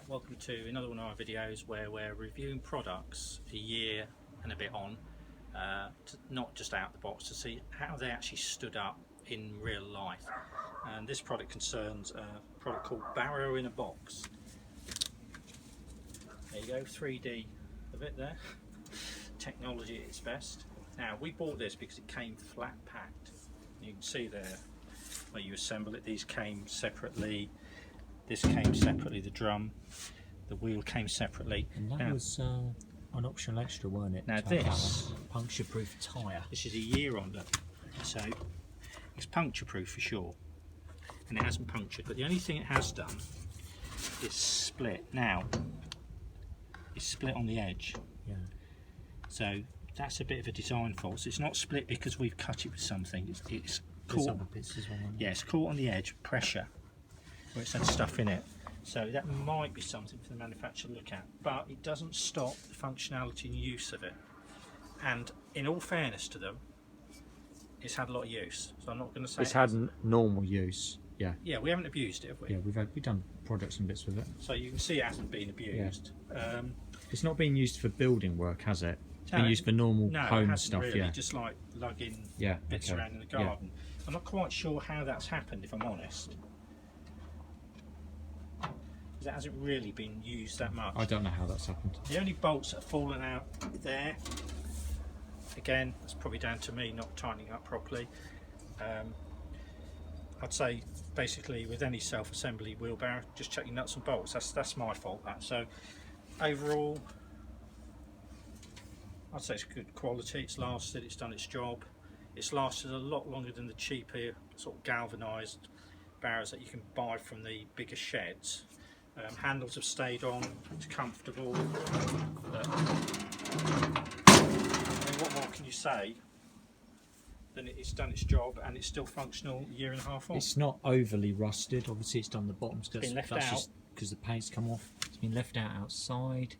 welcome to another one of our videos where we're reviewing products a year and a bit on, not just out the box, to see how they actually stood up in real life. And this product concerns a product called Barrow-in-a-box. There you go, 3D of it there. Technology at its best. Now, we bought this because it came flat packed. You can see there where you assemble it, these came separately. This came separately, the drum, the wheel came separately. And that was an optional extra, weren't it? Now this, puncture-proof tyre. this is a year on it, so it's puncture-proof for sure. And it hasn't punctured, but the only thing it has done is split. Now, it's split on the edge. Yeah. So that's a bit of a design fault. So it's not split because we've cut it with something. It's caught. Other bits as well, Yeah, it's caught on the edge, pressure, where it's had stuff in it. So that might be something for the manufacturer to look at, but it doesn't stop the functionality and use of it. And in all fairness to them, it's had a lot of use. So I'm not going to say it's had normal use. Yeah. Yeah, we haven't abused it, have we? Yeah, we've done products and bits with it. So you can see it hasn't been abused. Yeah. It's not being used for building work, has it? It's been used for normal home stuff. Really, yeah. Just like lugging bits okay. around in the garden. Yeah. I'm not quite sure how that's happened, if I'm honest. Because it hasn't really been used that much. I don't know how that's happened. The only bolts that have fallen out there, again, that's probably down to me not tightening up properly. I'd say basically with any self-assembly wheelbarrow, just check your nuts and bolts. That's my fault. That. So overall, I'd say it's good quality. It's lasted. It's done its job. It's lasted a lot longer than the cheaper sort of galvanised barrows that you can buy from the bigger sheds. Handles have stayed on. It's comfortable. But, I mean, what more can you say? Then it's done its job and it's still functional a year and a half on. It's not overly rusted. Obviously, it's done the bottoms been left out because the paint's come off. It's been left out outside.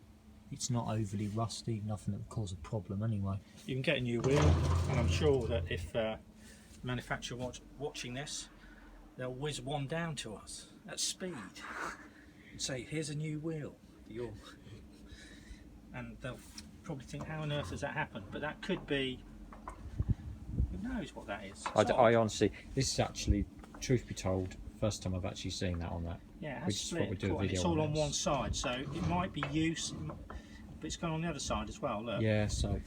It's not overly rusty. Nothing that would cause a problem anyway. You can get a new wheel, and I'm sure that if the manufacturer watching this, they'll whiz one down to us at speed and say, "Here's a new wheel for your," and they'll probably think, "How on earth has that happened?" But that could be. Who knows what that is? I honestly, this is actually, truth be told, first time I've actually seen that on that. Yeah, it has split. It's all on one side, so it might be use, but it's gone on the other side as well. Look. Yeah, so.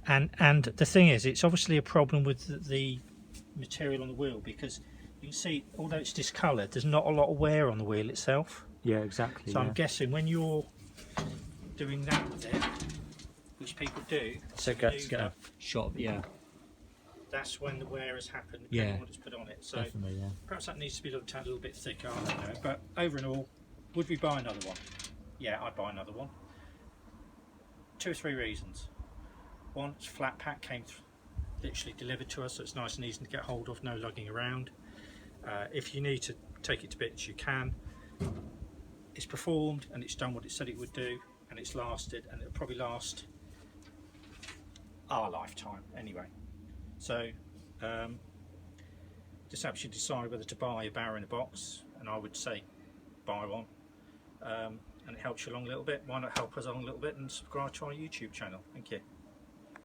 And the thing is, it's obviously a problem with the material on the wheel, because you can see, although it's discoloured, there's not a lot of wear on the wheel itself. Yeah, exactly. So I'm guessing when you're doing that with it, which people do, so get a shot. Yeah. That's when the wear has happened, yeah, what it's put on it. So definitely, yeah. Perhaps that needs to be looked at a little bit thicker, I don't know. But over and all, would we buy another one? Yeah, I'd buy another one. 2 or 3 reasons. One, it's flat pack, came literally delivered to us, so it's nice and easy to get hold of, no lugging around. If you need to take it to bits, you can. It's performed and it's done what it said it would do, and it's lasted, and it'll probably last our lifetime anyway. So just helps you decide whether to buy a Barrow-in-a-box, and I would say buy one, and it helps you along a little bit. Why not help us along a little bit and subscribe to our YouTube channel? Thank you.